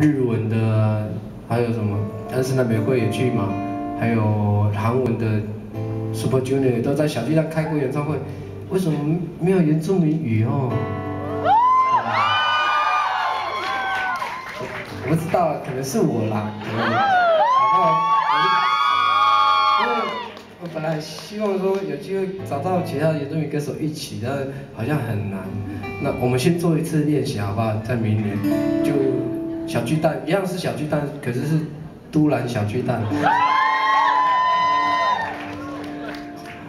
日文的，还有什么安室奈美惠也去嘛，还有韩文的 Super Junior 也都在小巨蛋开过演唱会，为什么没有原住民语哦？我不知道，可能是我啦，可能。然后因为我本来希望说有机会找到其他原住民歌手一起，但好像很难。那我们先做一次练习好不好？在明年就小巨蛋一样是小巨蛋，可是是都兰小巨蛋。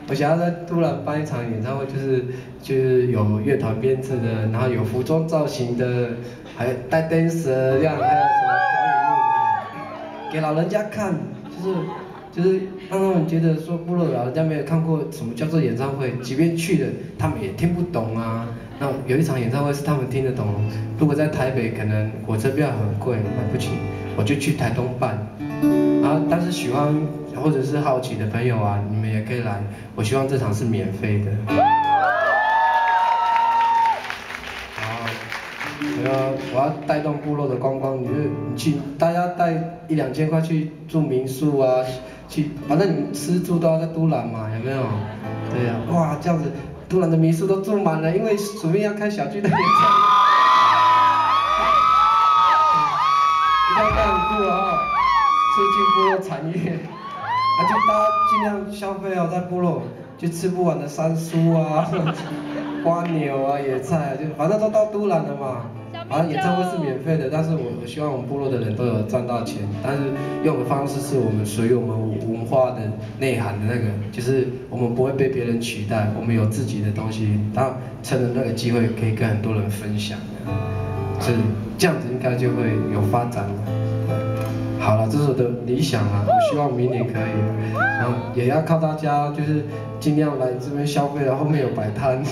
我想要在都兰办一场演唱会，就是有乐团编制的，然后有服装造型的，还有带 dancer 这样，还有什么表演幕的，给老人家看，就是让他们觉得说部落老人家没有看过什么叫做演唱会，即便去了，他们也听不懂啊。那有一场演唱会是他们听得懂，如果在台北可能火车票很贵，买不起，我就去台东办。然后但是喜欢或者是好奇的朋友啊，你们也可以来。我希望这场是免费的。我要带动部落的观光，你去大家带1、2千块去住民宿啊，反正你们吃住都要在都兰嘛，有没有？对呀、啊，哇，这样子都兰的民宿都住满了，因为署名要开小巨蛋演唱会，你看这很酷啊，促进部落产业，就大家尽量消费哦，在部落就吃不完的山蔬啊、瓜牛啊、野菜啊，就反正都到都兰了嘛。反正演唱会是免费的，但是我希望我们部落的人都有赚到钱，但是用的方式是我们属于我们文化的内涵的那个，就是我们不会被别人取代，我们有自己的东西，然后趁着那个机会可以跟很多人分享的，是这样子应该就会有发展了。好了，这是我的理想啊，我希望明年可以，然后也要靠大家，就是尽量来这边消费啊，后面有摆摊。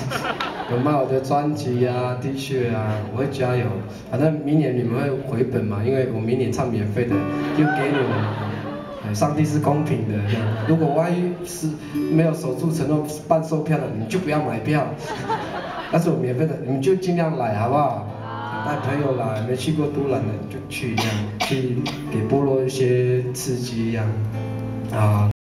有卖我的专辑啊、T 恤啊，我会加油。反正明年你们会回本嘛，因为我明年唱免费的，就给你们。上帝是公平的，这样。如果万一是没有守住承诺办售票的，你就不要买票。但是我免费的，你们就尽量来，好不好？带朋友来，没去过都兰的就去这样，去给部落一些刺激一样。啊。